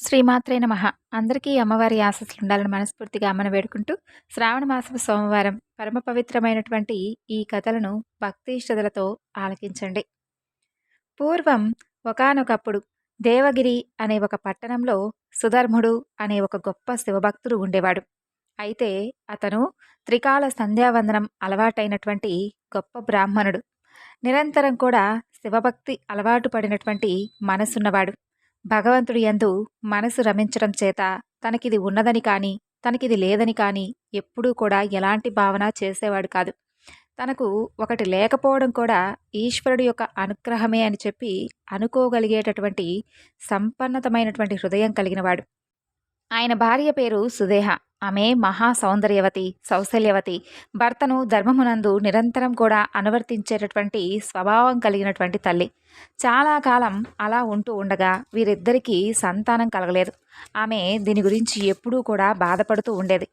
శ్రీమాత్రే నమః. అందరికీ అమ్మవారి ఆశీస్సులు ఉండాలని మనస్ఫూర్తిగా అమ్మను వేడుకుంటూ, శ్రావణ మాసపు సోమవారం పరమ పవిత్రమైనటువంటి ఈ కథలను భక్తి శ్రద్ధలతో ఆలకించండి. పూర్వం ఒకానొకప్పుడు దేవగిరి అనే ఒక పట్టణంలో సుధర్ముడు అనే ఒక గొప్ప శివభక్తుడు ఉండేవాడు. అయితే అతను త్రికాల సంధ్యావందనం అలవాటైనటువంటి గొప్ప బ్రాహ్మణుడు. నిరంతరం కూడా శివభక్తి అలవాటు పడినటువంటి మనసున్నవాడు. భగవంతుడి యందు మనసు రమించడం చేత తనకిది ఉన్నదని కానీ, తనకిది లేదని కానీ ఎప్పుడూ కూడా ఎలాంటి భావన చేసేవాడు కాదు. తనకు ఒకటి లేకపోవడం కూడా ఈశ్వరుడి యొక్క అనుగ్రహమే అని చెప్పి అనుకోగలిగేటటువంటి సంపన్నతమైనటువంటి హృదయం కలిగినవాడు. ఆయన భార్య పేరు సుదేహ. ఆమె మహా సౌందర్యవతి, సౌశల్యవతి. భర్తను ధర్మమునందు నిరంతరం కూడా అనువర్తించేటటువంటి స్వభావం కలిగినటువంటి తల్లి. చాలా కాలం అలా ఉంటూ ఉండగా వీరిద్దరికీ సంతానం కలగలేదు. ఆమె దీని గురించి ఎప్పుడూ కూడా బాధపడుతూ ఉండేది.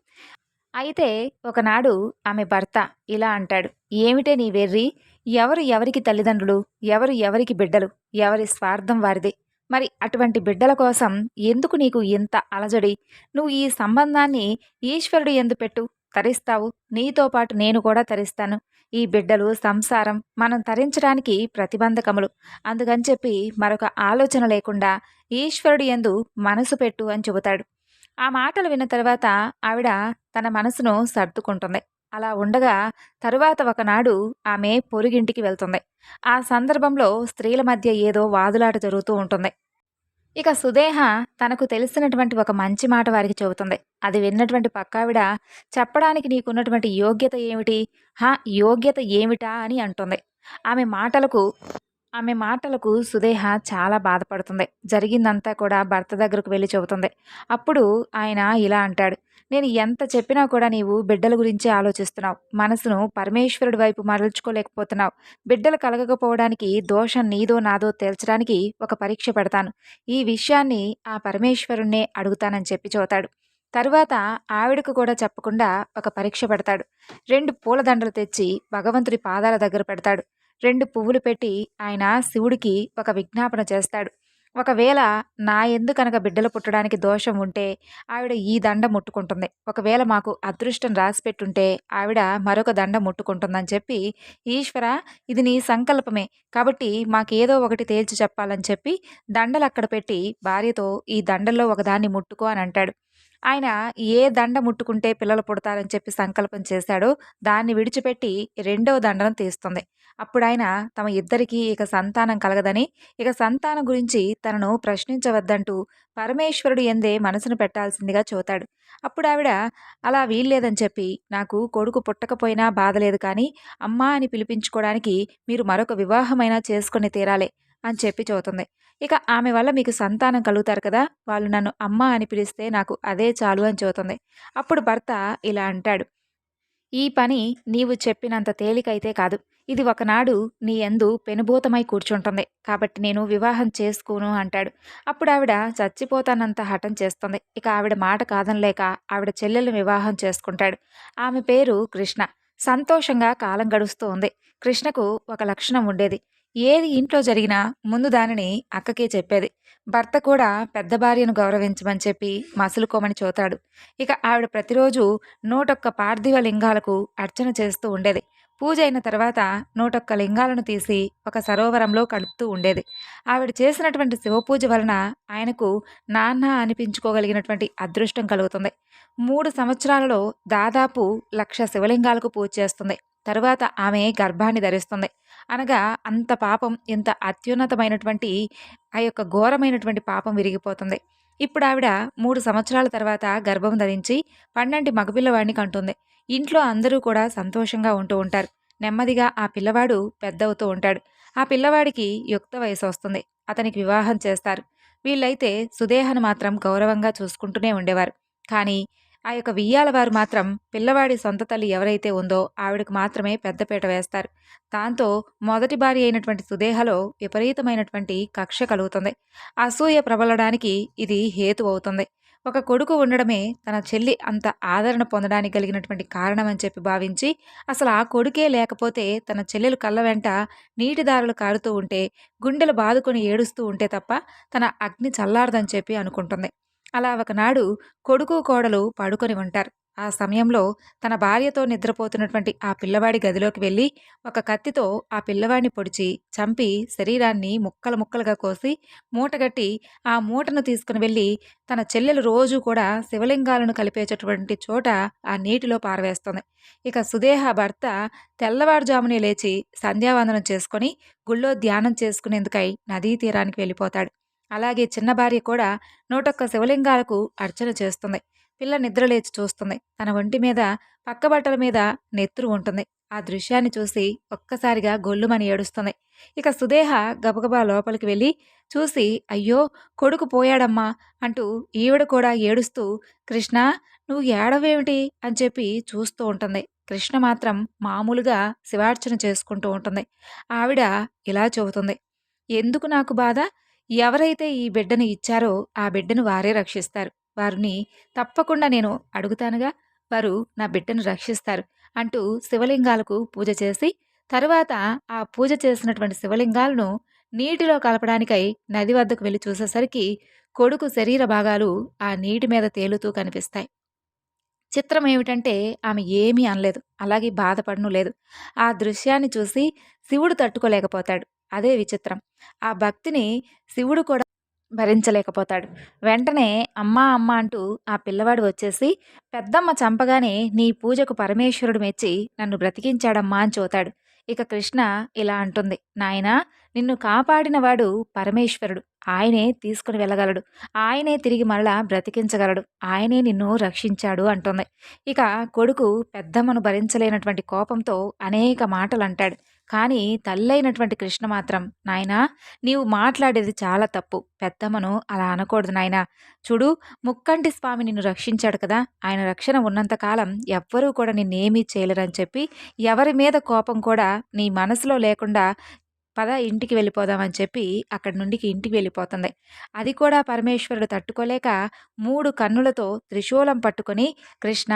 అయితే ఒకనాడు ఆమె భర్త ఇలా అంటాడు, ఏమిటే నీ వెర్రి? ఎవరు ఎవరికి తల్లిదండ్రులు, ఎవరు ఎవరికి బిడ్డలు, ఎవరి స్వార్థం వారిది. మరి అటువంటి బిడ్డల కోసం ఎందుకు నీకు ఇంత అలజడి? నువ్వు ఈ సంబంధాన్ని ఈశ్వరుడు ఎందు పెట్టు, తరిస్తావు. నీతో పాటు నేను కూడా తరిస్తాను. ఈ బిడ్డలు సంసారం మనం తరించడానికి ప్రతిబంధకములు. అందుకని చెప్పి మరొక ఆలోచన లేకుండా ఈశ్వరుడు ఎందు మనసు పెట్టు అని చెబుతాడు. ఆ మాటలు విన్న తర్వాత ఆవిడ తన మనసును సర్దుకుంటుంది. అలా ఉండగా తరువాత ఒకనాడు ఆమె పొరుగింటికి వెళ్తుంది. ఆ సందర్భంలో స్త్రీల మధ్య ఏదో వాదులాట జరుగుతూ ఉంటుంది. ఇక సుదేహ తనకు తెలిసినటువంటి ఒక మంచి మాట వారికి చెబుతుంది. అది విన్నటువంటి పక్కావిడ, చెప్పడానికి నీకున్నటువంటి యోగ్యత ఏమిటి? యోగ్యత ఏమిటా అని అంటుంది. ఆమె మాటలకు ఆమె మాటలకు సుదేహ చాలా బాధపడుతుంది. జరిగిందంతా కూడా భర్త దగ్గరకు వెళ్ళి చెబుతుంది. అప్పుడు ఆయన ఇలా అంటాడు, నేను ఎంత చెప్పినా కూడా నీవు బిడ్డల గురించి ఆలోచిస్తున్నావు. మనసును పరమేశ్వరుడి వైపు మరల్చుకోలేకపోతున్నావు. బిడ్డలు కలగకపోవడానికి దోషం నీదో నాదో తేల్చడానికి ఒక పరీక్ష పెడతాను. ఈ విషయాన్ని ఆ పరమేశ్వరుణ్ణే అడుగుతానని చెప్పి చెబుతాడు. తరువాత ఆవిడకు కూడా చెప్పకుండా ఒక పరీక్ష పెడతాడు. 2 పూలదండలు తెచ్చి భగవంతుడి పాదాల దగ్గర పెడతాడు. 2 పువ్వులు పెట్టి ఆయన శివుడికి ఒక విజ్ఞాపన చేస్తాడు. ఒకవేళ నా యందు కనుక బిడ్డలు పుట్టడానికి దోషం ఉంటే ఆవిడ ఈ దండ ముట్టుకుంటుంది. ఒకవేళ మాకు అదృష్టం రాసిపెట్టుంటే ఆవిడ మరొక దండ ముట్టుకుంటుందని చెప్పి, ఈశ్వర ఇది నీ సంకల్పమే కాబట్టి మాకేదో ఒకటి తేల్చి చెప్పాలని చెప్పి దండలు అక్కడ పెట్టి భార్యతో ఈ దండల్లో ఒకదాన్ని ముట్టుకో అని అంటాడు. ఆయన ఏ దండ ముట్టుకుంటే పిల్లలు పుడతారని చెప్పి సంకల్పం చేశాడో దాన్ని విడిచిపెట్టి రెండవ దండను తీస్తుంది. అప్పుడాయన తమ ఇద్దరికీ ఇక సంతానం కలగదని, ఇక సంతానం గురించి తనను ప్రశ్నించవద్దంటూ పరమేశ్వరుడు ఎందే మనసును పెట్టాల్సిందిగా చెబుతాడు. అప్పుడావిడ అలా వీల్లేదని చెప్పి, నాకు కొడుకు పుట్టకపోయినా బాధలేదు కానీ అమ్మా అని పిలిపించుకోవడానికి మీరు మరొక వివాహమైనా చేసుకొని తీరాలే అని చెప్పి చెబుతుంది. ఇక ఆమె వల్ల మీకు సంతానం కలుగుతారు కదా, వాళ్ళు నన్ను అమ్మ అని పిలిస్తే నాకు అదే చాలు అని చెబుతుంది. అప్పుడు భర్త ఇలా అంటాడు, ఈ పని నీవు చెప్పినంత తేలికైతే కాదు. ఇది ఒకనాడు నీ యందు పెనుభూతమై కూర్చుంటుంది. కాబట్టి నేను వివాహం చేసుకోను అంటాడు. అప్పుడు ఆవిడ చచ్చిపోతానంత హఠం చేస్తుంది. ఇక ఆవిడ మాట కాదనలేక ఆవిడ చెల్లెలను వివాహం చేసుకుంటాడు. ఆమె పేరు కృష్ణ. సంతోషంగా కాలం గడుస్తూ ఉంది. కృష్ణకు ఒక లక్షణం ఉండేది. ఏది ఇంట్లో జరిగినా ముందు దానిని అక్కకే చెప్పేది. భర్త కూడా పెద్ద భార్యను గౌరవించమని చెప్పి మసులుకోమని చూతాడు. ఇక ఆవిడ ప్రతిరోజు 101 పార్థివ లింగాలకు అర్చన చేస్తూ ఉండేది. పూజ అయిన తర్వాత 101 లింగాలను తీసి ఒక సరోవరంలో కలుపుతూ ఉండేది. ఆవిడ చేసినటువంటి శివపూజ వలన ఆయనకు నాన్న అనిపించుకోగలిగినటువంటి అదృష్టం కలుగుతుంది. 3 సంవత్సరాలలో దాదాపు 1,00,000 శివలింగాలకు పూజ చేస్తుంది. తరువాత ఆమె గర్భాన్ని ధరిస్తుంది. అనగా అంత పాపం, ఇంత అత్యున్నతమైనటువంటి ఆ యొక్క ఘోరమైనటువంటి పాపం విరిగిపోతుంది. ఇప్పుడు ఆవిడ 3 సంవత్సరాల తర్వాత గర్భం ధరించి 12 మగపిల్లవాడిని కంటుంది. ఇంట్లో అందరూ కూడా సంతోషంగా ఉంటూ ఉంటారు. నెమ్మదిగా ఆ పిల్లవాడు పెద్దవుతూ ఉంటాడు. ఆ పిల్లవాడికి యుక్త వయసు వస్తుంది. అతనికి వివాహం చేస్తారు. వీళ్ళైతే సుదేహను మాత్రం గౌరవంగా చూసుకుంటూనే ఉండేవారు. కానీ ఆ యొక్క వియ్యాల వారు మాత్రం పిల్లవాడి సొంత తల్లి ఎవరైతే ఉందో ఆవిడకు మాత్రమే పెద్దపీట వేస్తారు. దాంతో మొదటి భార్య అయినటువంటి సుదేహలో విపరీతమైనటువంటి కక్ష కలుగుతుంది. అసూయ ప్రబలడానికి ఇది హేతు అవుతుంది. ఒక కొడుకు ఉండడమే తన చెల్లి అంత ఆదరణ పొందడానికి కలిగినటువంటి కారణం అని చెప్పి భావించి, అసలు ఆ కొడుకే లేకపోతే తన చెల్లెలు కళ్ళ వెంట నీటి దారులు కారుతూ ఉంటే, గుండెలు బాదుకొని ఏడుస్తూ ఉంటే తప్ప తన అగ్ని చల్లారదని చెప్పి అనుకుంటుంది. అలా ఒకనాడు కొడుకు, కోడలు పడుకొని ఉంటారు. ఆ సమయంలో తన భార్యతో నిద్రపోతున్నటువంటి ఆ పిల్లవాడి గదిలోకి వెళ్ళి, ఒక కత్తితో ఆ పిల్లవాడిని పొడిచి, చంపి శరీరాన్ని ముక్కలు ముక్కలుగా కోసి, మూటగట్టి ఆ మూటను తీసుకుని వెళ్ళి తన చెల్లెలు రోజు కూడా శివలింగాలను కలిపేటటువంటి చోట ఆ నీటిలో పారవేస్తుంది. ఇక సుదేహ భర్త తెల్లవారుజామునే లేచి సంధ్యావందనం చేసుకొని గుళ్ళో ధ్యానం చేసుకునేందుకై నదీ తీరానికి వెళ్ళిపోతాడు. అలాగే చిన్న భార్య కూడా 101 శివలింగాలకు అర్చన చేస్తుంది. పిల్ల నిద్రలేచి చూస్తుంది. తన ఒంటి మీద పక్క బట్టల మీద నెత్తురు ఉంటుంది. ఆ దృశ్యాన్ని చూసి ఒక్కసారిగా గొల్లుమని ఏడుస్తుంది. ఇక సుదేహ గబగబా లోపలికి వెళ్ళి చూసి, అయ్యో, కొడుకు పోయాడమ్మా అంటూ ఈవిడ కూడా ఏడుస్తూ, కృష్ణ, నువ్వు ఏడవేమిటి అని చెప్పి చూస్తూ ఉంటుంది. కృష్ణ మాత్రం మామూలుగా శివార్చన చేసుకుంటూ ఉంటుంది. ఆవిడ ఇలా చెబుతుంది, ఎందుకు నాకు బాధ? ఎవరైతే ఈ బిడ్డను ఇచ్చారో ఆ బిడ్డను వారే రక్షిస్తారు. వారిని తప్పకుండా నేను అడుగుతానుగా, వారు నా బిడ్డను రక్షిస్తారు అంటూ శివలింగాలకు పూజ చేసి, తరువాత ఆ పూజ చేసినటువంటి శివలింగాలను నీటిలో కలపడానికై నది వద్దకు వెళ్లి చూసేసరికి కొడుకు శరీర భాగాలు ఆ నీటి మీద తేలుతూ కనిపిస్తాయి. చిత్రం ఏమిటంటే ఆమె ఏమీ అనలేదు. అలాగే బాధపడను లేదు. ఆ దృశ్యాన్ని చూసి శివుడు తట్టుకోలేకపోతాడు. అదే విచిత్రం. ఆ భక్తిని శివుడు కూడా భరించలేకపోతాడు. వెంటనే అమ్మా! అమ్మా! అంటూ ఆ పిల్లవాడు వచ్చేసి, పెద్దమ్మ చంపగానే నీ పూజకు పరమేశ్వరుడు మెచ్చి నన్ను బ్రతికించాడమ్మా అని చెబుతాడు. ఇక కృష్ణ ఇలా అంటుంది, నాయనా, నిన్ను కాపాడినవాడు పరమేశ్వరుడు. ఆయనే తీసుకుని వెళ్ళగలడు. ఆయనే తిరిగి మరలా బ్రతికించగలడు. ఆయనే నిన్ను రక్షించాడు అంటుంది. ఇక కొడుకు పెద్దమ్మను భరించలేనటువంటి కోపంతో అనేక మాటలంటాడు. కానీ తల్లైనటువంటి కృష్ణ మాత్రం, నాయనా, నీవు మాట్లాడేది చాలా తప్పు. పెద్దమ్మను అలా అనకూడదు నాయనా. చూడు, ముక్కంటి స్వామి నిన్ను రక్షించాడు కదా! ఆయన రక్షణ ఉన్నంత కాలం ఎవ్వరూ కూడా నిన్నేమీ చేయలేరని చెప్పి, ఎవరి మీద కోపం కూడా నీ మనసులో లేకుండా పద ఇంటికి వెళ్ళిపోదామని చెప్పి అక్కడి నుండి ఇంటికి వెళ్ళిపోతుంది. అది కూడా పరమేశ్వరుడు తట్టుకోలేక 3 కన్నులతో త్రిశూలం పట్టుకొని, కృష్ణ,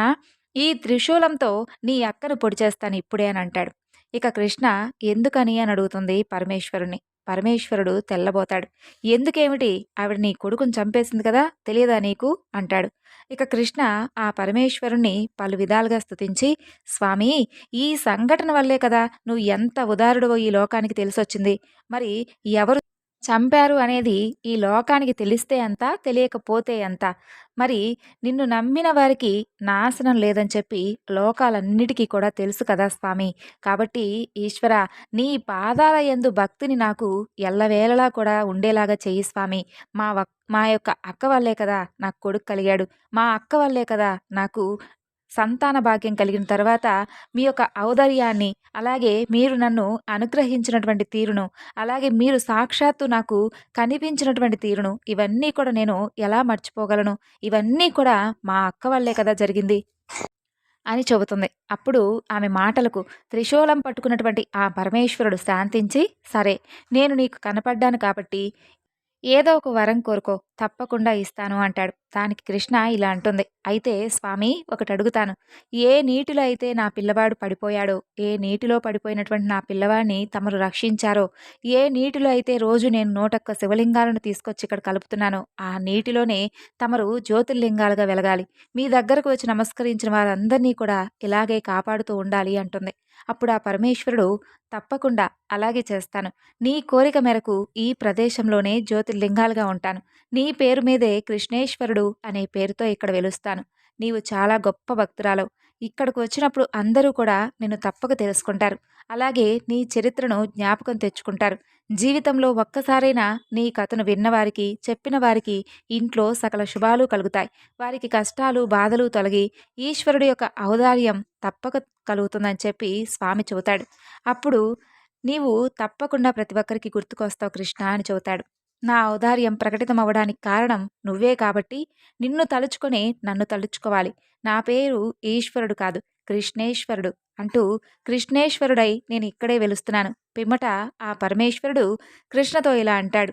ఈ త్రిశూలంతో నీ అక్కను పొడి చేస్తాను ఇప్పుడే అని అంటాడు. ఇక కృష్ణ ఎందుకని అని అడుగుతుంది పరమేశ్వరుణ్ణి. పరమేశ్వరుడు తెల్లబోతాడు. ఎందుకేమిటి? ఆవిడ నీ కొడుకుని చంపేసింది కదా! తెలియదా నీకు? అంటాడు. ఇక కృష్ణ ఆ పరమేశ్వరుణ్ణి పలు విధాలుగా స్తుతించి, స్వామి, ఈ సంఘటన వల్లే కదా నువ్వు ఎంత ఉదారుడవో ఈ లోకానికి తెలిసొచ్చింది. మరి ఎవరు చంపారు అనేది ఈ లోకానికి తెలిస్తే ఎంత, తెలియకపోతే ఎంత? మరి నిన్ను నమ్మిన వారికి నాశనం లేదని చెప్పి లోకాలన్నిటికీ కూడా తెలుసు కదా స్వామి. కాబట్టి ఈశ్వరా, నీ పాదాల యందు భక్తిని నాకు ఎల్లవేళలా కూడా ఉండేలాగా చెయ్యి స్వామి. మా యొక్క అక్క వల్లే కదా నాకు కొడుకు కలిగాడు. మా అక్క వల్లే కదా నాకు సంతాన భాగ్యం కలిగిన తర్వాత మీ యొక్క ఔదార్యాన్ని, అలాగే మీరు నన్ను అనుగ్రహించినటువంటి తీరును, అలాగే మీరు సాక్షాత్తు నాకు కనిపించినటువంటి తీరును, ఇవన్నీ కూడా నేను ఎలా మర్చిపోగలను? ఇవన్నీ కూడా మా అక్క వల్లే కదా జరిగింది అని చెబుతుంది. అప్పుడు ఆమె మాటలకు త్రిశూలం పట్టుకున్నటువంటి ఆ పరమేశ్వరుడు శాంతించి, సరే, నేను నీకు కనపడ్డాను కాబట్టి ఏదో ఒక వరం కోరుకో, తప్పకుండా ఇస్తాను అంటాడు. దానికి కృష్ణ ఇలా అంటుంది, అయితే స్వామి, ఒకటి అడుగుతాను. ఏ నీటిలో అయితే నా పిల్లవాడు పడిపోయాడో, ఏ నీటిలో పడిపోయినటువంటి నా పిల్లవాడిని తమరు రక్షించారో, ఏ నీటిలో అయితే రోజు నేను 101 శివలింగాలను తీసుకొచ్చి ఇక్కడ కలుపుతున్నానో, ఆ నీటిలోనే తమరు జ్యోతిర్లింగాలుగా వెలగాలి. మీ దగ్గరకు వచ్చి నమస్కరించిన వారందరినీ కూడా ఇలాగే కాపాడుతూ ఉండాలి అంటుంది. అప్పుడు ఆ పరమేశ్వరుడు, తప్పకుండా అలాగే చేస్తాను. నీ కోరిక మేరకు ఈ ప్రదేశంలోనే జ్యోతిర్లింగాలుగా ఉంటాను. నీ పేరు మీదే కృష్ణేశ్వరుడు అనే పేరుతో ఇక్కడ వెలుస్తాను. నీవు చాలా గొప్ప భక్తురాలవు. ఇక్కడికి వచ్చినప్పుడు అందరూ కూడా నిన్ను తప్పక తెలుసుకుంటారు. అలాగే నీ చరిత్రను జ్ఞాపకం తెచ్చుకుంటారు. జీవితంలో ఒక్కసారైనా నీ కథను విన్నవారికి, చెప్పిన వారికి ఇంట్లో సకల శుభాలు కలుగుతాయి. వారికి కష్టాలు, బాధలు తొలగి ఈశ్వరుడి యొక్క ఔదార్యం తప్పక కలుగుతుందని చెప్పి స్వామి చెబుతాడు. అప్పుడు నీవు తప్పకుండా ప్రతి ఒక్కరికి గుర్తుకొస్తావు కృష్ణ అని చెబుతాడు. నా ఔదార్యం ప్రకటితమవ్వడానికి కారణం నువ్వే కాబట్టి నిన్ను తలుచుకొని నన్ను తలుచుకోవాలి. నా పేరు ఈశ్వరుడు కాదు, కృష్ణేశ్వరుడు అంటూ కృష్ణేశ్వరుడై నేను ఇక్కడే వెలుస్తున్నాను. పిమ్మట ఆ పరమేశ్వరుడు కృష్ణతో ఇలా అంటాడు,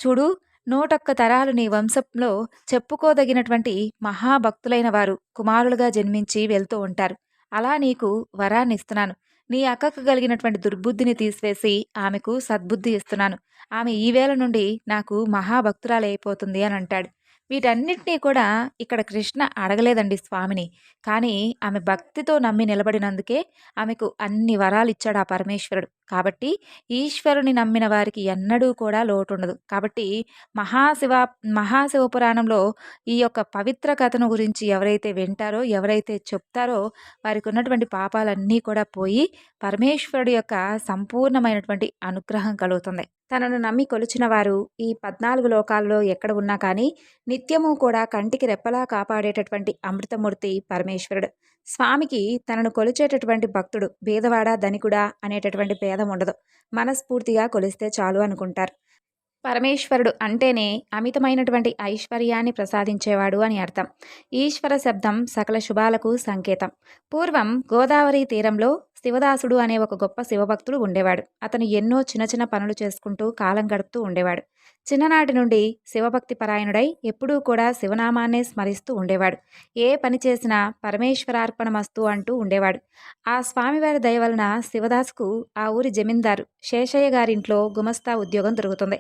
చూడు, 101 తరాలు నీ వంశంలో చెప్పుకోదగినటువంటి మహాభక్తులైన వారు కుమారులుగా జన్మించి వెళ్తూ ఉంటారు. అలా నీకు వరాన్నిస్తున్నాను. నీ అక్కకు కలిగినటువంటి దుర్బుద్ధిని తీసివేసి ఆమెకు సద్బుద్ధి ఇస్తున్నాను. ఆమె ఈవేళ నుండి నాకు మహాభక్తురాలైపోతుంది అని అంటాడు. వీటన్నిటినీ కూడా ఇక్కడ కృష్ణ అడగలేదండి స్వామిని. కానీ ఆమె భక్తితో నమ్మి నిలబడినందుకే ఆమెకు అన్ని వరాలిచ్చాడు ఆ పరమేశ్వరుడు. కాబట్టి ఈశ్వరుని నమ్మిన వారికి ఎన్నడూ కూడా లోటుండదు. కాబట్టి మహాశివ మహాశివపురాణంలో ఈ యొక్క పవిత్ర కథను గురించి ఎవరైతే వింటారో, ఎవరైతే చెప్తారో వారికి ఉన్నటువంటి పాపాలన్నీ కూడా పోయి పరమేశ్వరుడి యొక్క సంపూర్ణమైనటువంటి అనుగ్రహం కలుగుతుంది. తనను నమ్మి కొలిచిన వారు ఈ 14 లోకాల్లో ఎక్కడ ఉన్నా కానీ నిత్యము కూడా కంటికి రెప్పలా కాపాడేటటువంటి అమృతమూర్తి పరమేశ్వరుడు. స్వామికి తనను కొలిచేటటువంటి భక్తుడు బీదవాడా ధనికుడా అనేటటువంటి భేదం ఉండదు. మనస్ఫూర్తిగా కొలిస్తే చాలు అనుకుంటారు. పరమేశ్వరుడు అంటేనే అమితమైనటువంటి ఐశ్వర్యాన్ని ప్రసాదించేవాడు అని అర్థం. ఈశ్వర శబ్దం సకల శుభాలకు సంకేతం. పూర్వం గోదావరి తీరంలో శివదాసుడు అనే ఒక గొప్ప శివభక్తుడు ఉండేవాడు. అతను ఎన్నో చిన్న చిన్న పనులు చేసుకుంటూ కాలం గడుపుతూ ఉండేవాడు. చిన్ననాటి నుండి శివభక్తి పరాయణుడై ఎప్పుడూ కూడా శివనామాన్నే స్మరిస్తూ ఉండేవాడు. ఏ పని చేసినా పరమేశ్వరార్పణమస్తు అంటూ ఉండేవాడు. ఆ స్వామివారి దయ వలన శివదాసుకు ఆ ఊరి జమీందారు శేషయ్య గారింట్లో గుమస్తా ఉద్యోగం దొరుకుతుంది.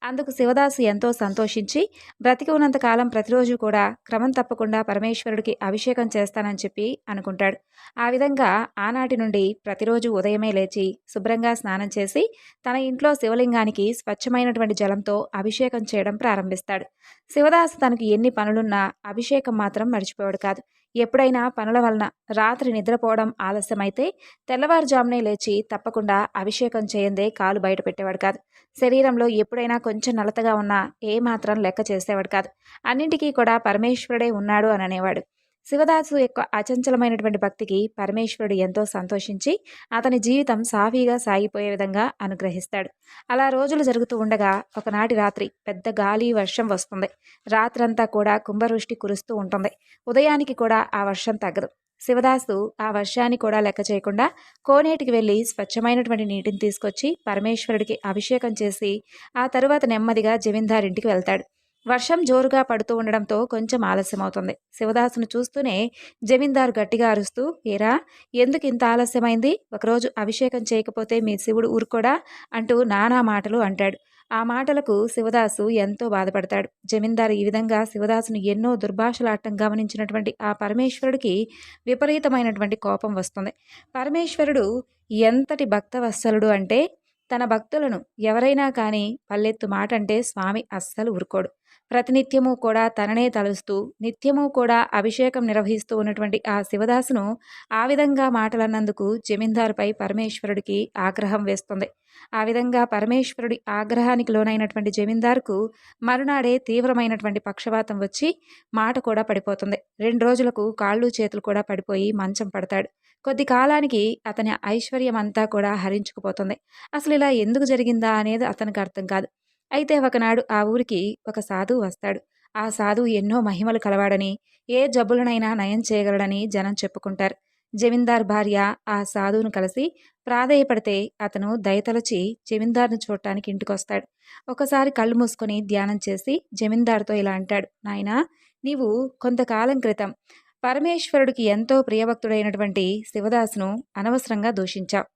అందుకు శివదాసు ఎంతో సంతోషించి బ్రతికి ఉన్నంతకాలం ప్రతిరోజు కూడా క్రమం తప్పకుండా పరమేశ్వరుడికి అభిషేకం చేస్తానని చెప్పి అనుకుంటాడు. ఆ విధంగా ఆనాటి నుండి ప్రతిరోజు ఉదయమే లేచి శుభ్రంగా స్నానం చేసి తన ఇంట్లో శివలింగానికి స్వచ్ఛమైనటువంటి జలంతో అభిషేకం చేయడం ప్రారంభిస్తాడు. శివదాసు తనకు ఎన్ని పనులున్నా అభిషేకం మాత్రం మర్చిపోయాడు కాదు. ఎప్పుడైనా పనుల వలన రాత్రి నిద్రపోవడం ఆలస్యమైతే తెల్లవారుజామునే లేచి తప్పకుండా అభిషేకం చేయందే కాలు బయట పెట్టేవాడు కాదు. శరీరంలో ఎప్పుడైనా కొంచెం నలతగా ఉన్నా ఏమాత్రం లెక్క చేసేవాడు కాదు. అన్నింటికీ కూడా పరమేశ్వరుడే ఉన్నాడు అని అనేవాడు. శివదాసు యొక్క అచంచలమైనటువంటి భక్తికి పరమేశ్వరుడు ఎంతో సంతోషించి అతని జీవితం సాఫీగా సాగిపోయే విధంగా అనుగ్రహిస్తాడు. అలా రోజులు జరుగుతూ ఉండగా ఒకనాటి రాత్రి పెద్ద గాలి వర్షం వస్తుంది. రాత్రంతా కూడా కుంభవృష్టి కురుస్తూ ఉంటుంది. ఉదయానికి కూడా ఆ వర్షం తగ్గదు. శివదాసు ఆ వర్షాన్ని కూడా లెక్క చేయకుండా కోనేటికి వెళ్ళి స్వచ్ఛమైనటువంటి నీటిని తీసుకొచ్చి పరమేశ్వరుడికి అభిషేకం చేసి ఆ తరువాత నెమ్మదిగా జమీందారింటికి వెళ్తాడు. వర్షం జోరుగా పడుతూ ఉండడంతో కొంచెం ఆలస్యమవుతుంది. శివదాసును చూస్తూనే జమీందారు గట్టిగా అరుస్తూ, ఏరా, ఎందుకు ఇంత ఆలస్యమైంది? ఒకరోజు అభిషేకం చేయకపోతే మీ శివుడు ఊరుకోడా అంటూ నానా మాటలు అంటాడు. ఆ మాటలకు శివదాసు ఎంతో బాధపడతాడు. జమీందారు ఈ విధంగా శివదాసును ఎన్నో దుర్భాషలాడటం గమనించినటువంటి ఆ పరమేశ్వరుడికి విపరీతమైనటువంటి కోపం వస్తుంది. పరమేశ్వరుడు ఎంతటి భక్తవత్సలుడు అంటే తన భక్తులను ఎవరైనా కానీ పల్లెత్తు మాట అంటే స్వామి అస్సలు ఊరుకోడు. ప్రతినిత్యము కూడా తననే తలుస్తూ నిత్యము కూడా అభిషేకం నిర్వహిస్తూ ఉన్నటువంటి ఆ శివదాసును ఆ విధంగా మాటలన్నందుకు జమీందారుపై పరమేశ్వరుడికి ఆగ్రహం వేస్తుంది. ఆ విధంగా పరమేశ్వరుడి ఆగ్రహానికి లోనైనటువంటి జమీందారుకు మరునాడే తీవ్రమైనటువంటి పక్షవాతం వచ్చి మాట కూడా పడిపోతుంది. 2 రోజులకు కాళ్ళు చేతులు కూడా పడిపోయి మంచం పడతాడు. కొద్ది కాలానికి అతని ఐశ్వర్యం అంతా కూడా హరించుకుపోతుంది. అసలు ఇలా ఎందుకు జరిగిందా అనేది అతనికి అర్థం కాదు. అయితే ఒకనాడు ఆ ఊరికి ఒక సాధువు వస్తాడు. ఆ సాధువు ఎన్నో మహిమలు కలవాడని, ఏ జబ్బులనైనా నయం చేయగలడని జనం చెప్పుకుంటారు. జమీందార్ భార్య ఆ సాధువును కలిసి ప్రాధేయపడితే అతను దయతలచి జమీందారును చూడటానికి ఇంటికొస్తాడు. ఒకసారి కళ్ళు మూసుకొని ధ్యానం చేసి జమీందారుతో ఇలా అంటాడు, నాయనా, నీవు కొంతకాలం క్రితం పరమేశ్వరుడికి ఎంతో ప్రియభక్తుడైనటువంటి శివదాసును అనవసరంగా దూషించావు.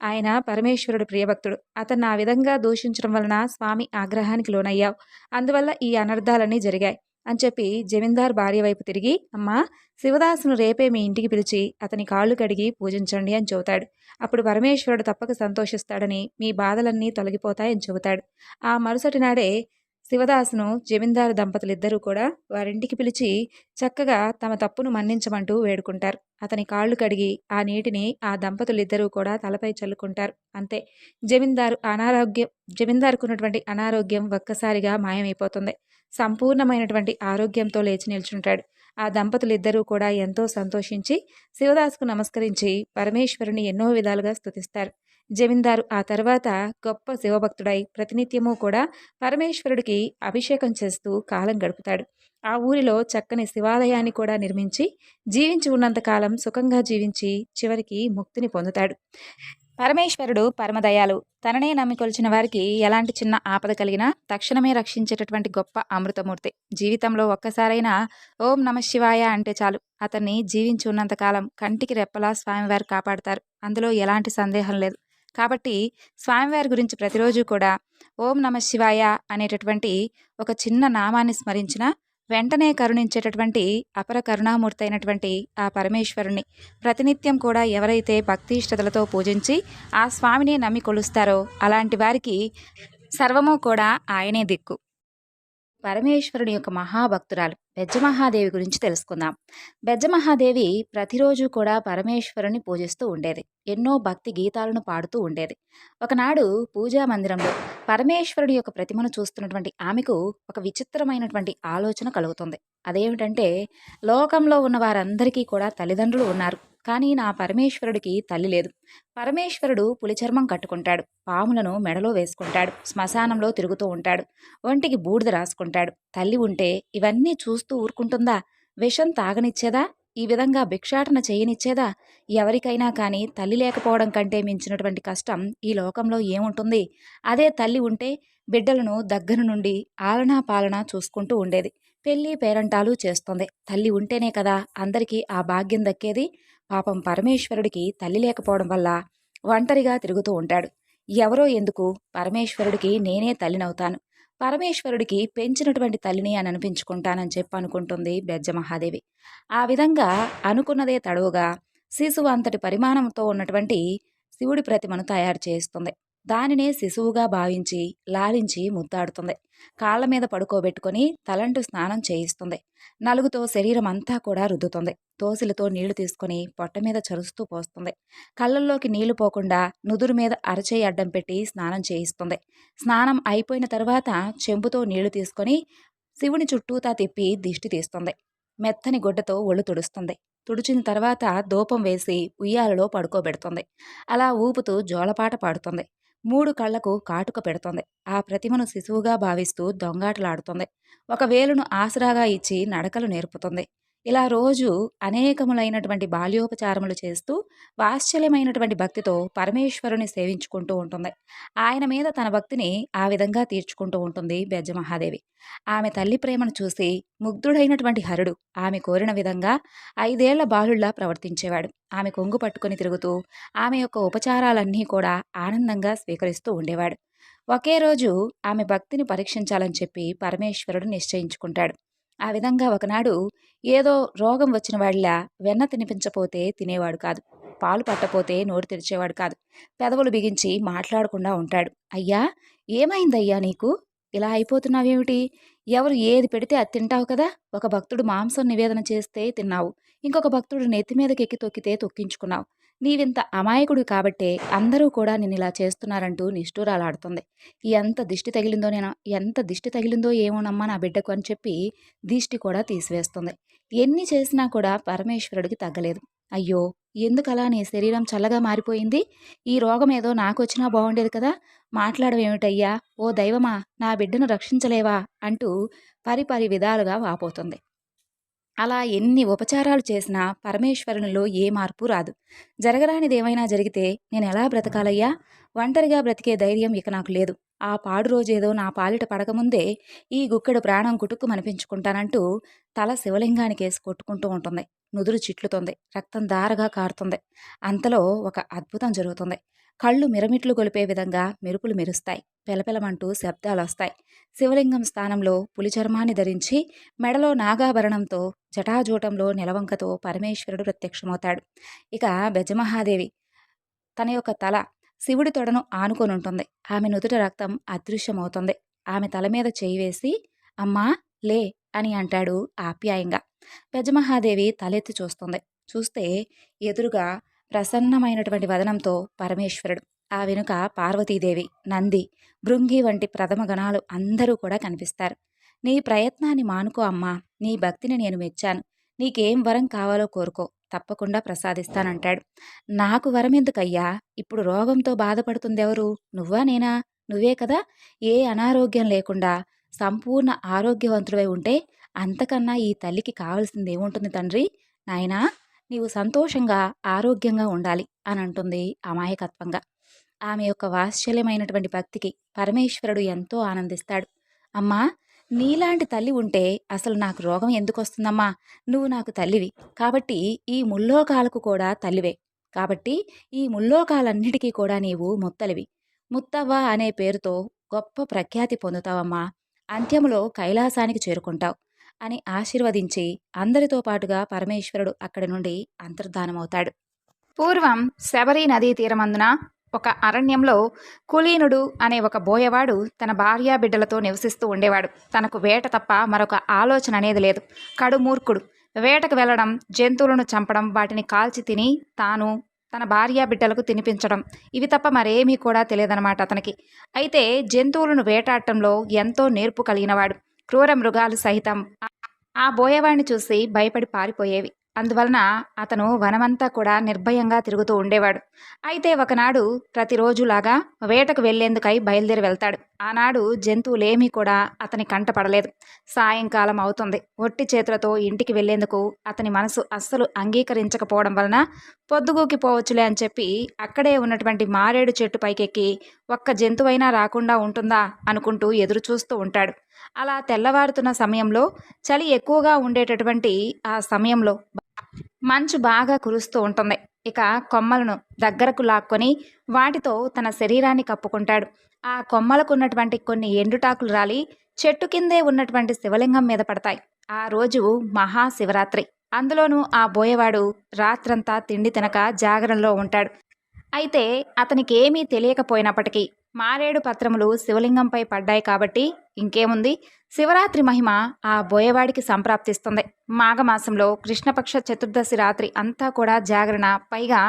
ఆయన పరమేశ్వరుడు ప్రియభక్తుడు. అతన్ని ఆ విధంగా దూషించడం వలన స్వామి ఆగ్రహానికి లోనయ్యావు. అందువల్ల ఈ అనర్థాలన్నీ జరిగాయి అని చెప్పి జమీందార్ భార్య వైపు తిరిగి, అమ్మా, శివదాసును రేపే మీ ఇంటికి పిలిచి అతని కాళ్ళు కడిగి పూజించండి అని చెబుతాడు. అప్పుడు పరమేశ్వరుడు తప్పక సంతోషిస్తాడని, మీ బాధలన్నీ తొలగిపోతాయని చెబుతాడు. ఆ మరుసటి నాడే శివదాసును జమీందారు దంపతులిద్దరూ కూడా వారింటికి పిలిచి చక్కగా తమ తప్పును మన్నించమంటూ వేడుకుంటారు. అతని కాళ్ళు కడిగి ఆ నీటిని ఆ దంపతులిద్దరూ కూడా తలపై చల్లుకుంటారు. అంతే, జమీందారుకు ఉన్నటువంటి అనారోగ్యం ఒక్కసారిగా మాయమైపోతుంది. సంపూర్ణమైనటువంటి ఆరోగ్యంతో లేచి నిల్చుంటాడు. ఆ దంపతులిద్దరూ కూడా ఎంతో సంతోషించి శివదాసుకు నమస్కరించి పరమేశ్వరుని ఎన్నో విధాలుగా స్తుతిస్తారు. జమీందారు ఆ తర్వాత గొప్ప శివభక్తుడై ప్రతినిత్యము కూడా పరమేశ్వరుడికి అభిషేకం చేస్తూ కాలం గడుపుతాడు. ఆ ఊరిలో చక్కని శివాలయాన్ని కూడా నిర్మించి జీవించి ఉన్నంతకాలం సుఖంగా జీవించి చివరికి ముక్తిని పొందుతాడు. పరమేశ్వరుడు పరమదయాలు. తననే నమ్మి కొలిచిన వారికి ఎలాంటి చిన్న ఆపద కలిగినా తక్షణమే రక్షించేటటువంటి గొప్ప అమృతమూర్తి. జీవితంలో ఒక్కసారైనా ఓం నమఃశివాయ అంటే చాలు, అతన్ని జీవించి ఉన్నంత కాలం కంటికి రెప్పలా స్వామివారు కాపాడతారు. అందులో ఎలాంటి సందేహం లేదు. కాబట్టి స్వామివారి గురించి ప్రతిరోజు కూడా ఓం నమఃశివాయ అనేటటువంటి ఒక చిన్న నామాన్ని స్మరించిన వెంటనే కరుణించేటటువంటి అపర కరుణామూర్తి అయినటువంటి ఆ పరమేశ్వరుణ్ణి ప్రతినిత్యం కూడా ఎవరైతే భక్తిష్టతలతో పూజించి ఆ స్వామిని నమ్మి కొలుస్తారో అలాంటి వారికి సర్వము కూడా ఆయనే దిక్కు. పరమేశ్వరుని యొక్క మహాభక్తురాలు బెజ్జమహాదేవి గురించి తెలుసుకుందాం. బెజ్జమహాదేవి ప్రతిరోజు కూడా పరమేశ్వరుని పూజిస్తూ ఉండేది. ఎన్నో భక్తి గీతాలను పాడుతూ ఉండేది. ఒకనాడు పూజా మందిరంలో పరమేశ్వరుడి యొక్క ప్రతిమను చూస్తున్నటువంటి ఆమెకు ఒక విచిత్రమైనటువంటి ఆలోచన కలుగుతుంది. అదేమిటంటే, లోకంలో ఉన్న వారందరికీ కూడా తల్లిదండ్రులు ఉన్నారు, కానీ నా పరమేశ్వరుడికి తల్లి లేదు. పరమేశ్వరుడు పులిచర్మం కట్టుకుంటాడు, పాములను మెడలో వేసుకుంటాడు, శ్మశానంలో తిరుగుతూ ఉంటాడు, ఒంటికి బూడిద రాసుకుంటాడు. తల్లి ఉంటే ఇవన్నీ చూస్తూ ఊరుకుంటుందా? విషం తాగనిచ్చేదా? ఈ విధంగా భిక్షాటన చేయనిచ్చేదా? ఎవరికైనా కానీ తల్లి లేకపోవడం కంటే మించినటువంటి కష్టం ఈ లోకంలో ఏముంటుంది? అదే తల్లి ఉంటే బిడ్డలను దగ్గర నుండి ఆలనా పాలనా చూసుకుంటూ ఉండేది. పెళ్లి పేరంటాలు చేస్తుంది. తల్లి ఉంటేనే కదా అందరికీ ఆ భాగ్యం దక్కేది. పాపం పరమేశ్వరుడికి తల్లి లేకపోవడం వల్ల ఒంటరిగా తిరుగుతూ ఉంటాడు. ఎవరో ఎందుకు, పరమేశ్వరుడికి నేనే తల్లినవుతాను, పరమేశ్వరుడికి పెంచినటువంటి తల్లిని అని అనిపించుకుంటానని చెప్పి అనుకుంటుంది బెజ్జమహాదేవి. ఆ విధంగా అనుకున్నదే తడవుగా శిశువు అంతటి పరిమాణంతో ఉన్నటువంటి శివుడి ప్రతిమను తయారు చేస్తుంది. దానినే శిశువుగా భావించి లాలించి ముద్దాడుతుంది. కాళ్ల మీద పడుకోబెట్టుకొని తలంటు స్నానం చేయిస్తుంది. నలుగుతో శరీరం అంతా కూడా రుద్దుతుంది. దోసిలతో నీళ్లు తీసుకుని పొట్ట మీద చరుస్తూ పోస్తుంది. కళ్ళల్లోకి నీళ్లు పోకుండా నుదురు మీద అరచేయి అడ్డం పెట్టి స్నానం చేయిస్తుంది. స్నానం అయిపోయిన తర్వాత చెంబుతో నీళ్లు తీసుకొని శివుని చుట్టూతా తిప్పి దిష్టి తీస్తుంది. మెత్తని గుడ్డతో ఒళ్ళు తుడుస్తుంది. తుడిచిన తర్వాత ధూపం వేసి ఉయ్యాలలో పడుకోబెడుతుంది. అలా ఊపుతూ జోలపాట పాడుతుంది. 3 కళ్లకు కాటుక పెడుతుంది. ఆ ప్రతిమను శిశువుగా భావిస్తూ దొంగాటలాడుతుంది. ఒక వేలును ఆసరాగా ఇచ్చి నడకలు నేర్పుతుంది. ఇలా రోజు అనేకములైనటువంటి బాల్యోపచారములు చేస్తూ వాత్సల్యమైనటువంటి భక్తితో పరమేశ్వరుని సేవించుకుంటూ ఉంటుంది. ఆయన మీద తన భక్తిని ఆ విధంగా తీర్చుకుంటూ ఉంటుంది బెజ్జమహాదేవి. ఆమె తల్లి ప్రేమను చూసి ముగ్ధుడైనటువంటి హరుడు ఆమె కోరిన విధంగా 5 ఏళ్ల బాలుళ్లా ప్రవర్తించేవాడు. ఆమె కొంగు పట్టుకుని తిరుగుతూ ఆమె యొక్క ఉపచారాలన్నీ కూడా ఆనందంగా స్వీకరిస్తూ ఉండేవాడు. ఒకే రోజు ఆమె భక్తిని పరీక్షించాలని చెప్పి పరమేశ్వరుడు నిశ్చయించుకుంటాడు. ఆ విధంగా ఒకనాడు ఏదో రోగం వచ్చిన వాళ్ళ వెన్న తినిపించపోతే తినేవాడు కాదు, పాలు పట్టపోతే నోరు తెరిచేవాడు కాదు, పెదవులు బిగించి మాట్లాడకుండా ఉంటాడు. అయ్యా, ఏమైందయ్యా నీకు? ఇలా అయిపోతున్నావేమిటి? ఎవరు ఏది పెడితే అది తింటావు కదా. ఒక భక్తుడు మాంసం నివేదన చేస్తే తిన్నావు, ఇంకొక భక్తుడు నెత్తి మీదకెక్కి తొక్కితే తొక్కించుకున్నావు. నీవింత అమాయకుడు కాబట్టే అందరూ కూడా నిన్నిలా చేస్తున్నారంటూ నిష్ఠూరాలాడుతుంది. ఎంత దిష్టి తగిలిందో ఏమోనమ్మా నా బిడ్డకు అని చెప్పి దిష్టి కూడా తీసివేస్తుంది. ఎన్ని చేసినా కూడా పరమేశ్వరుడికి తగ్గలేదు. అయ్యో, ఎందుకలా నీ శరీరం చల్లగా మారిపోయింది? ఈ రోగం ఏదో నాకొచ్చినా బాగుండేది కదా. మాట్లాడవేమిటయ్యా, ఓ దైవమా, నా బిడ్డను రక్షించలేవా అంటూ పరిపరి విధాలుగా వాపోతుంది. అలా ఎన్ని ఉపచారాలు చేసినా పరమేశ్వరునిలో ఏ మార్పు రాదు. జరగరానిదేమైనా జరిగితే నేనెలా బ్రతకాలయ్యా? ఒంటరిగా బ్రతికే ధైర్యం ఇక నాకు లేదు. ఆ పాడు రోజేదో నా పాలిట పడకముందే ఈ గుక్కెడు ప్రాణం కుటుక్కుమనిపించుకుంటానంటూ తల శివలింగానికేసి కొట్టుకుంటూ ఉంటుంది. నుదురు చిట్లుతుంది, రక్తం ధారగా కారుతుంది. అంతలో ఒక అద్భుతం జరుగుతుంది. కళ్ళు మిరమిట్లు గొలిపే విధంగా మెరుపులు మెరుస్తాయి. పెలపెలమంటూ శబ్దాలొస్తాయి. శివలింగం స్థానంలో పులి చర్మాన్ని ధరించి మెడలో నాగాభరణంతో జటాజూటంలో నిలవంకతో పరమేశ్వరుడు ప్రత్యక్షమవుతాడు. ఇక బెజమహాదేవి తన యొక్క తల శివుడి తొడను ఆనుకొనుంటుంది. ఆమె నుదుట రక్తం అదృశ్యమవుతుంది. ఆమె తల మీద చేయి వేసి, అమ్మా లే అని అంటాడు ఆప్యాయంగా. బెజమహాదేవి తలెత్తి చూస్తుంది. చూస్తే ఎదురుగా ప్రసన్నమైనటువంటి వదనంతో పరమేశ్వరుడు, ఆ వెనుక పార్వతీదేవి, నంది, భృంగి వంటి ప్రథమ గణాలు అందరూ కూడా కనిపిస్తారు. నీ ప్రయత్నాన్ని మానుకో అమ్మా, నీ భక్తిని నేను మెచ్చాను, నీకేం వరం కావాలో కోరుకో, తప్పకుండా ప్రసాదిస్తానంటాడు. నాకు వరం ఎందుకయ్యా? ఇప్పుడు రోగంతో బాధపడుతుందెవరు? నువ్వా నేనా? నువ్వే కదా. ఏ అనారోగ్యం లేకుండా సంపూర్ణ ఆరోగ్యవంతుడివై ఉంటే అంతకన్నా ఈ తల్లికి కావలసిందేముంటుంది తండ్రి? నాయనా, నీవు సంతోషంగా ఆరోగ్యంగా ఉండాలి అని అంటుంది అమాయకత్వంగా. ఆమె యొక్క వాత్సల్యమైనటువంటి భక్తికి పరమేశ్వరుడు ఎంతో ఆనందిస్తాడు. అమ్మా, నీలాంటి తల్లి ఉంటే అసలు నాకు రోగం ఎందుకొస్తుందమ్మా? నువ్వు నాకు తల్లివి. కాబట్టి ఈ ముల్లోకాలకు కూడా తల్లివే. కాబట్టి ఈ ముల్లోకాలన్నిటికీ కూడా నీవు ముత్తలివి. ముత్తవ్వ అనే పేరుతో గొప్ప ప్రఖ్యాతి పొందుతావమ్మా. అంత్యములో కైలాసానికి చేరుకుంటావు అని ఆశీర్వదించి అందరితో పాటుగా పరమేశ్వరుడు అక్కడి నుండి అంతర్ధానమవుతాడు. పూర్వం శబరి నదీ తీరమందున ఒక అరణ్యంలో కులీనుడు అనే ఒక బోయవాడు తన భార్యా బిడ్డలతో నివసిస్తూ ఉండేవాడు. తనకు వేట తప్ప మరొక ఆలోచన అనేది లేదు. కడుమూర్ఖుడు. వేటకు వెళ్ళడం, జంతువులను చంపడం, వాటిని కాల్చి తిని తాను తన భార్యా బిడ్డలకు తినిపించడం, ఇవి తప్ప మరేమీ కూడా తెలియదన్నమాట అతనికి. అయితే జంతువులను వేటాడటంలో ఎంతో నేర్పు కలిగినవాడు. క్రూర మృగాలు సహితం ఆ బోయవాడిని చూసి భయపడి పారిపోయేవి. అందువలన అతను వనమంతా కూడా నిర్భయంగా తిరుగుతూ ఉండేవాడు. అయితే ఒకనాడు ప్రతిరోజులాగా వేటకు వెళ్లేందుకై బయలుదేరి వెళ్తాడు. ఆనాడు జంతువులేమీ కూడా అతని కంట పడలేదు. సాయంకాలం అవుతుంది. ఒట్టి చేతులతో ఇంటికి వెళ్లేందుకు అతని మనసు అస్సలు అంగీకరించకపోవడం వలన పొద్దుగూకి పోవచ్చులే అని చెప్పి అక్కడే ఉన్నటువంటి మారేడు చెట్టు పైకెక్కి ఒక్క జంతువైనా రాకుండా ఉంటుందా అనుకుంటూ ఎదురు చూస్తూ ఉంటాడు. అలా తెల్లవారుతున్న సమయంలో చలి ఎక్కువగా ఉండేటటువంటి ఆ సమయంలో మంచు బాగా కురుస్తూ ఉంటుంది. ఇక కొమ్మలను దగ్గరకు లాక్కొని వాటితో తన శరీరాన్ని కప్పుకుంటాడు. ఆ కొమ్మలకు ఉన్నటువంటి కొన్ని ఎండుటాకులు రాలి చెట్టు కిందే ఉన్నటువంటి శివలింగం మీద పడతాయి. ఆ రోజు మహాశివరాత్రి. అందులోనూ ఆ బోయవాడు రాత్రంతా తిండి తినక జాగరణలో ఉంటాడు. అయితే అతనికి ఏమీ తెలియకపోయినప్పటికీ మారేడు పత్రములు శివలింగంపై పడ్డాయి కాబట్టి ఇంకేముంది, శివరాత్రి మహిమ ఆ బోయవాడికి సంప్రాప్తిస్తుంది. మాఘమాసంలో కృష్ణపక్ష చతుర్దశి రాత్రి అంతా కూడా జాగరణ, పైగా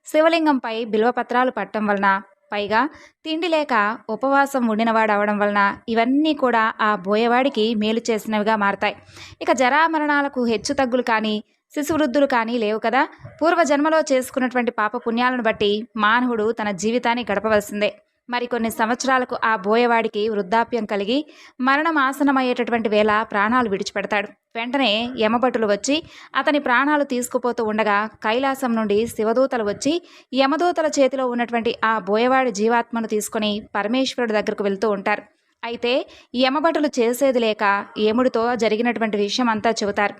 శివలింగంపై బిల్వపత్రాలు పట్టడం వలన, పైగా తిండి లేక ఉపవాసం ఉండినవాడు అవడం వలన ఇవన్నీ కూడా ఆ బోయవాడికి మేలు చేసినవిగా మారతాయి. ఇక జరామరణాలకు హెచ్చు తగ్గులు కానీ శిశువృద్ధులు కానీ లేవు కదా. పూర్వజన్మలో చేసుకున్నటువంటి పాప పుణ్యాలను బట్టి మానవుడు తన జీవితాన్ని గడపవలసిందే. మరికొన్ని సంవత్సరాలకు ఆ బోయవాడికి వృద్ధాప్యం కలిగి మరణం ఆసనమయ్యేటటువంటి వేళ ప్రాణాలు విడిచిపెడతాడు. వెంటనే యమభటులు వచ్చి అతని ప్రాణాలు తీసుకుపోతూ ఉండగా కైలాసం నుండి శివదూతలు వచ్చి యమదూతల చేతిలో ఉన్నటువంటి ఆ బోయవాడి జీవాత్మను తీసుకొని పరమేశ్వరుడి దగ్గరకు వెళ్తూ ఉంటారు. అయితే యమభటులు చేసేది లేక యముడితో జరిగినటువంటి విషయం అంతా చెబుతారు.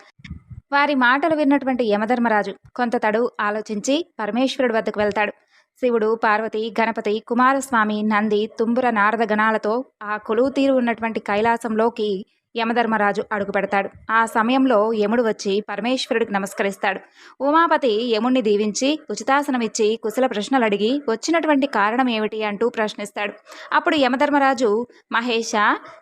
వారి మాటలు విన్నటువంటి యమధర్మరాజు కొంత తడు ఆలోచించి పరమేశ్వరుడి వద్దకు వెళ్తాడు. శివుడు, పార్వతి, గణపతి, కుమారస్వామి, నంది, తుంబుర, నారద గణాలతో ఆ కొలువు తీరు ఉన్నటువంటి కైలాసంలోకి యమధర్మరాజు అడుగు పెడతాడు. ఆ సమయంలో యముడు వచ్చి పరమేశ్వరుడికి నమస్కరిస్తాడు. ఉమాపతి యముణ్ణి దీవించి ఉచితాసనమిచ్చి కుశల ప్రశ్నలు అడిగి వచ్చినటువంటి కారణం ఏమిటి అంటూ ప్రశ్నిస్తాడు. అప్పుడు యమధర్మరాజు, మహేష,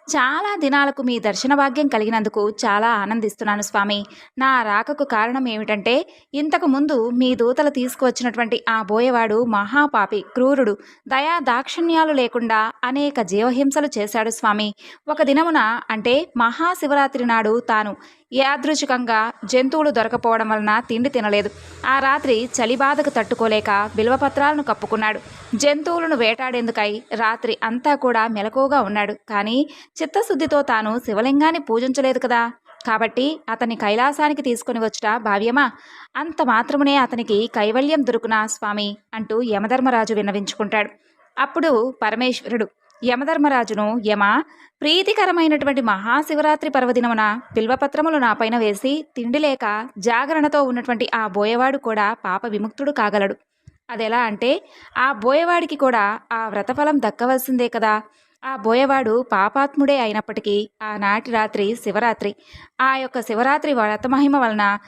చాలా దినాలకు మీ దర్శన భాగ్యం కలిగినందుకు చాలా ఆనందిస్తున్నాను స్వామి. నా రాకకు కారణం ఏమిటంటే ఇంతకు ముందు మీ దూతలు తీసుకువచ్చినటువంటి ఆ బోయవాడు మహాపాపి, క్రూరుడు, దయా దాక్షిణ్యాలు లేకుండా అనేక జీవహింసలు చేశాడు స్వామి. ఒక దినమున అంటే మహాశివరాత్రి నాడు తాను యాదృచ్ఛికంగా జంతువులు దొరకపోవడం వలన తిండి తినలేదు. ఆ రాత్రి చలిబాధకు తట్టుకోలేక బిల్వపత్రాలను కప్పుకున్నాడు. జంతువులను వేటాడేందుకై రాత్రి అంతా కూడా మెలకువగా ఉన్నాడు. కానీ చిత్తశుద్ధితో తాను శివలింగాన్ని పూజించలేదు కదా. కాబట్టి అతన్ని కైలాసానికి తీసుకుని వచ్చుట భావ్యమా? అంత మాత్రమునే అతనికి కైవల్యం దొరుకునా స్వామి అంటూ యమధర్మరాజు విన్నవించుకుంటాడు. అప్పుడు పరమేశ్వరుడు యమధర్మరాజును, యమ, ప్రీతికరమైనటువంటి మహాశివరాత్రి పర్వదినమున బిల్వపత్రములు నాపైన వేసి తిండి లేక జాగరణతో ఉన్నటువంటి ఆ బోయవాడు కూడా పాప విముక్తుడు కాగలడు. అదెలా అంటే ఆ బోయవాడికి కూడా ఆ వ్రతఫలం దక్కవలసిందే కదా. ఆ బోయవాడు పాపాత్ముడే అయినప్పటికీ ఆనాటి రాత్రి శివరాత్రి, ఆ యొక్క శివరాత్రి వ్రతమహిమ వలన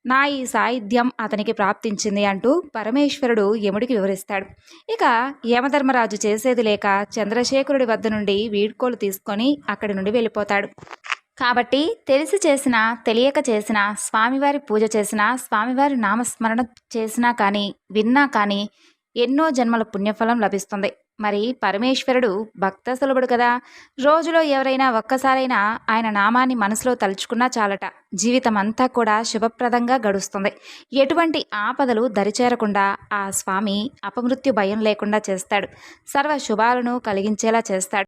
నా ఈ సాయుధ్యం అతనికి ప్రాప్తించింది అంటూ పరమేశ్వరుడు యముడికి వివరిస్తాడు. ఇక యమధర్మరాజు చేసేది లేక చంద్రశేఖరుడి వద్ద నుండి వీడ్కోలు తీసుకొని అక్కడి నుండి వెళ్ళిపోతాడు. కాబట్టి తెలిసి చేసినా తెలియక చేసినా స్వామివారి పూజ చేసినా స్వామివారి నామస్మరణ చేసినా కానీ విన్నా కానీ ఎన్నో జన్మల పుణ్యఫలం లభిస్తుంది. మరి పరమేశ్వరుడు భక్త సులభుడు కదా. రోజులో ఎవరైనా ఒక్కసారైనా ఆయన నామాన్ని మనసులో తలుచుకున్నా చాలట, జీవితం అంతా కూడా శుభప్రదంగా గడుస్తుంది. ఎటువంటి ఆపదలు దరిచేరకుండా ఆ స్వామి అపమృత్యు భయం లేకుండా చేస్తాడు. సర్వ శుభాలను కలిగించేలా చేస్తాడు.